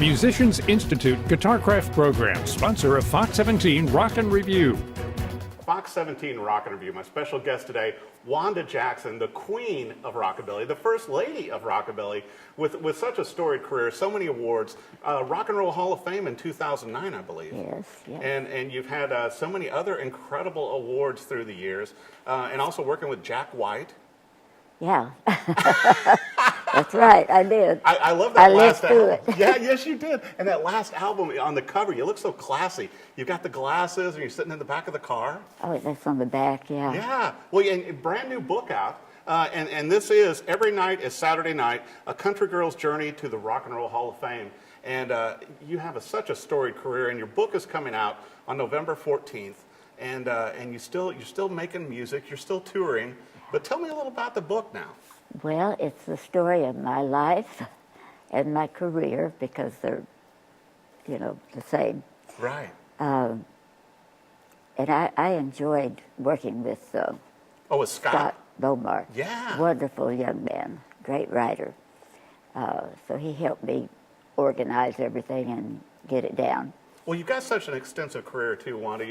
Musicians Institute Guitarcraft Program, sponsor of Fox 17 Rock and Review. Fox 17 Rock and Review. My special guest today, Wanda Jackson, the queen of rockabilly, the first lady of rockabilly, with such a storied career, so many awards. Rock and Roll Hall of Fame in 2009, I believe. Yes, yes. And you've had so many other incredible awards through the years, and also working with Jack White. Yeah, that's right, I did. I love that last lived through album. it. Yeah, yes, you did. And that last album on the cover, you look so classy. You've got the glasses, and you're sitting in the back of the car. Oh, that's on the back, yeah. Yeah. Well, and a brand new book out. And this is Every Night is Saturday Night, A Country Girl's Journey to the Rock and Roll Hall of Fame. And you have such a storied career, and your book is coming out on November 14th. And you're still making music, you're still touring. But tell me a little about the book now. Well, it's the story of my life and my career because they're, the same. Right. And I enjoyed working with with Scott Bomar. Yeah. Wonderful young man, great writer. So he helped me organize everything and get it down. Well, you've got such an extensive career too, Wanda.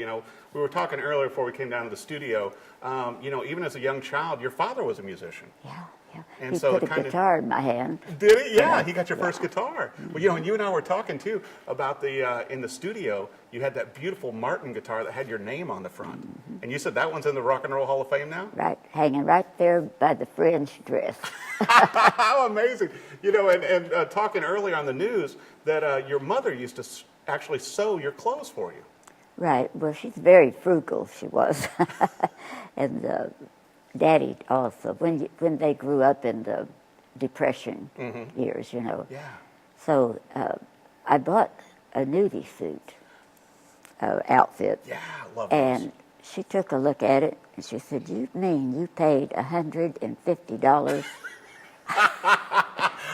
We were talking earlier before we came down to the studio. Even as a young child, your father was a musician. Yeah. And he so put a guitar in my hand. Did he? Yeah, he got your first guitar. Well, and you and I were talking too about in the studio, you had that beautiful Martin guitar that had your name on the front. Mm-hmm. And you said that one's in the Rock and Roll Hall of Fame now? Right, hanging right there by the fringe dress. How amazing. And talking earlier on the news that your mother used to actually sew your clothes for you. Right. Well, she's very frugal, she was. And Daddy also, when they grew up in the Depression years, Yeah. So I bought a nudie suit outfit. Yeah, I love those. And she took a look at it, and she said, "You mean you paid $150?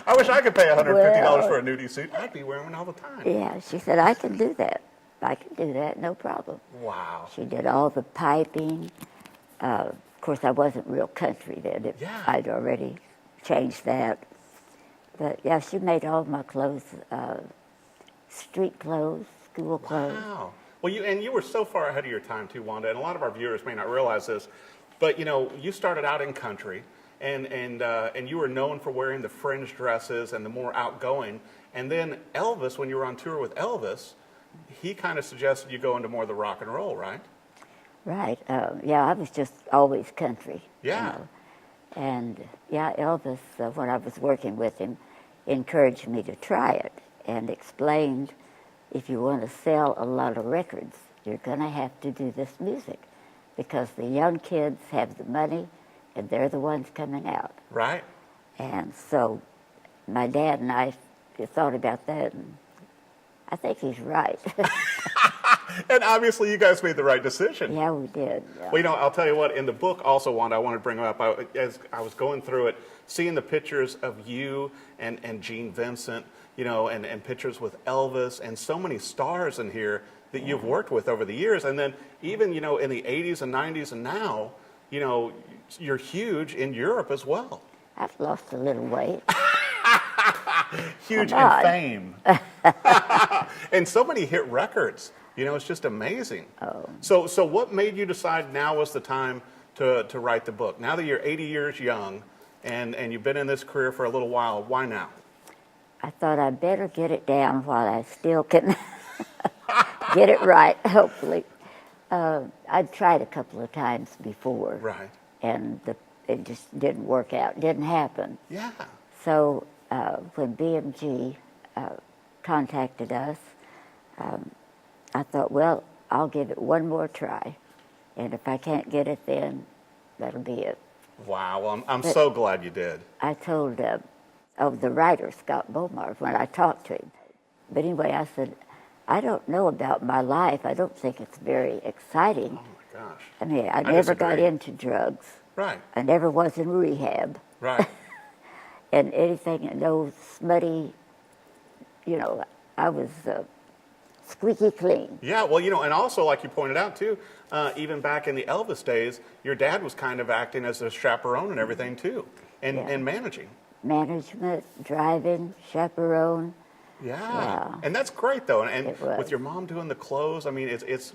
I wish I could pay $150 for a nudie suit. I'd be wearing one all the time. Yeah, she said, I can do that. I can do that, no problem. Wow. She did all the piping. Of course, I wasn't real country then. Yeah. I'd already changed that. But, yeah, she made all my clothes, street clothes, school clothes. Wow. Well, you were so far ahead of your time, too, Wanda, and a lot of our viewers may not realize this, but, you started out in country, and you were known for wearing the fringe dresses and the more outgoing. And then Elvis, when you were on tour with Elvis, he kind of suggested you go into more of the rock and roll, right? Right. Yeah, I was just always country. Yeah. And, yeah, Elvis, when I was working with him, encouraged me to try it and explained, if you want to sell a lot of records, you're going to have to do this music because the young kids have the money and they're the ones coming out. Right. And so my dad and I thought about that, and I think he's right. And obviously you guys made the right decision. Yeah, we did. Yeah. Well, I'll tell you what, in the book also, Wanda, I wanted to bring up, as I was going through it, seeing the pictures of you and Gene Vincent, and pictures with Elvis and so many stars in here that you've worked with over the years. And then even, in the 80s and 90s and now, you're huge in Europe as well. I've lost a little weight. Huge in fame. And so many hit records. It's just amazing. Oh. So what made you decide now was the time to write the book? Now that you're 80 years young and you've been in this career for a little while, why now? I thought I'd better get it down while I still can get it right, hopefully. I'd tried a couple of times before. Right. And it just didn't work out, didn't happen. Yeah. So when BMG contacted us, I thought, well, I'll give it one more try. And if I can't get it then, that'll be it. Wow. Well, I'm so glad you did. I told the writer, Scott Bomar, when I talked to him. But anyway, I said, I don't know about my life. I don't think it's very exciting. Oh, my gosh. I mean, I never got into drugs. Right. I never was in rehab. Right. And anything, no smutty, I was squeaky clean. Yeah, well, and also, like you pointed out, too, even back in the Elvis days, your dad was kind of acting as a chaperone and everything, too, and managing. Management, driving, chaperone, Yeah. And that's great, though. And It was. with your mom doing the clothes, I mean, it's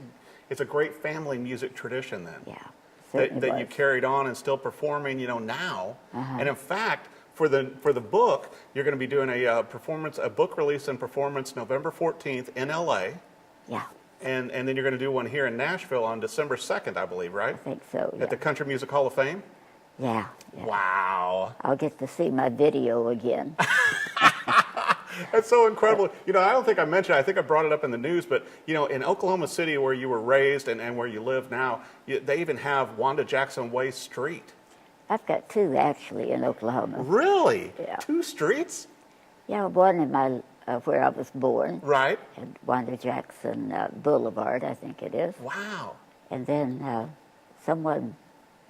a great family music tradition then. Yeah, That certainly you was. carried on and still performing, you know, now. Uh-huh. And in fact, for the book, you're going to be doing a book release and performance November 14th in LA. Yeah, And then you're going to do one here in Nashville on December 2nd, I believe, right? I think so. At the Country Music Hall of Fame? Yeah. Wow. I'll get to see my video again. That's so incredible. You know, I don't think I mentioned, I think I brought it up in the news, but, you know, in Oklahoma City where you were raised and where you live now, they even have Wanda Jackson Way Street. I've got two actually in Oklahoma. Really? Yeah. 2 streets? Yeah, one in my where I was born, Right. at Wanda Jackson Boulevard, I think it is. Wow. And then someone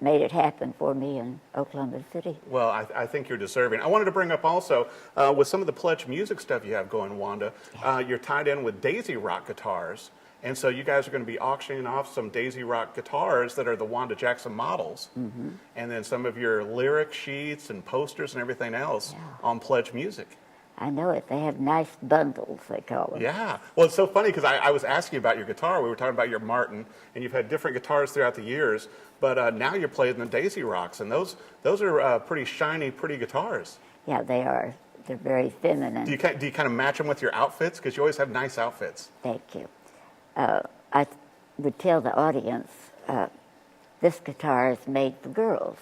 made it happen for me in Oklahoma City. Well, I think you're deserving. I wanted to bring up also, with some of the Pledge Music stuff you have going, Wanda, you're tied in with Daisy Rock Guitars. And so you guys are going to be auctioning off some Daisy Rock guitars that are the Wanda Jackson models. Mm-hmm. And then some of your lyric sheets and posters and everything else on Pledge Music. I know it. They have nice bundles, they call them. Yeah. Well, it's so funny because I was asking about your guitar. We were talking about your Martin, and you've had different guitars throughout the years. But now you're playing the Daisy Rocks, and those are pretty shiny, pretty guitars. Yeah, they are. They're very feminine. Do you kind of match them with your outfits? Because you always have nice outfits. Thank you. I would tell the audience, this guitar is made for girls.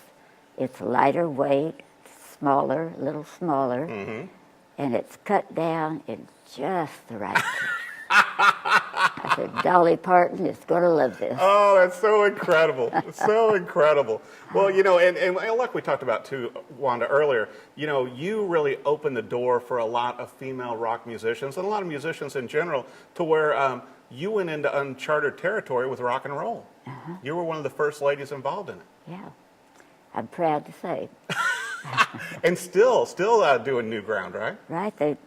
It's lighter weight, smaller, a little smaller, and it's cut down in just the right place. I said, Dolly Parton is going to love this. Oh, that's so incredible. It's so incredible. Well, you know, and like we talked about too, Wanda, earlier, you know, you really opened the door for a lot of female rock musicians and a lot of musicians in general to where you went into uncharted territory with rock and roll. You were one of the first ladies involved in it. Yeah, I'm proud to say. And still doing new ground, right? Right,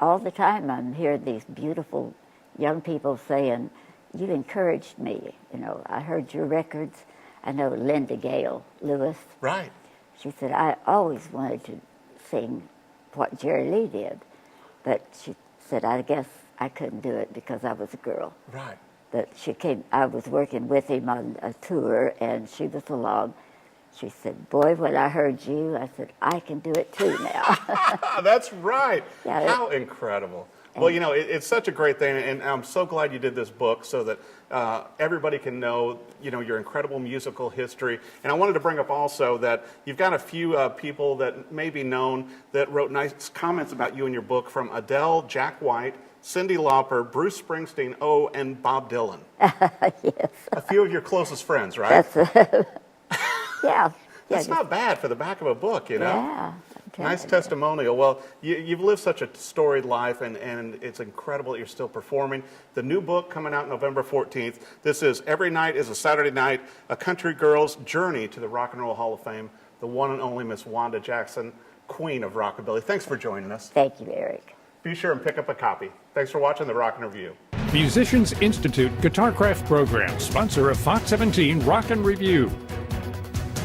all the time I'm hearing these beautiful young people saying, you encouraged me. You know, I heard your records. I know Linda Gale Lewis. Right. She said, I always wanted to sing what Jerry Lee did. But she said, I guess I couldn't do it because I was a girl. Right. But I was working with him on a tour, and she was along. She said, boy, when I heard you, I said, I can do it too now. That's right. Yeah, How incredible. Well, you know, it's such a great thing, and I'm so glad you did this book so that everybody can know, you know, your incredible musical history. And I wanted to bring up also that you've got a few people that may be known that wrote nice comments about you in your book, from Adele, Jack White, Cyndi Lauper, Bruce Springsteen, and Bob Dylan. Yes. A few of your closest friends, right? That's yeah. That's not bad for the back of a book, you know? Yeah. Nice testimonial. Well, you've lived such a storied life, and it's incredible that you're still performing. The new book coming out November 14th. This is Every Night is a Saturday Night, a country girl's journey to the Rock and Roll Hall of Fame, the one and only Miss Wanda Jackson, Queen of Rockabilly. Thanks for joining us. Thank you, Eric. Be sure and pick up a copy. Thanks for watching the Rock and Review. Musicians Institute Guitarcraft Program, sponsor of Fox 17 Rock and Review.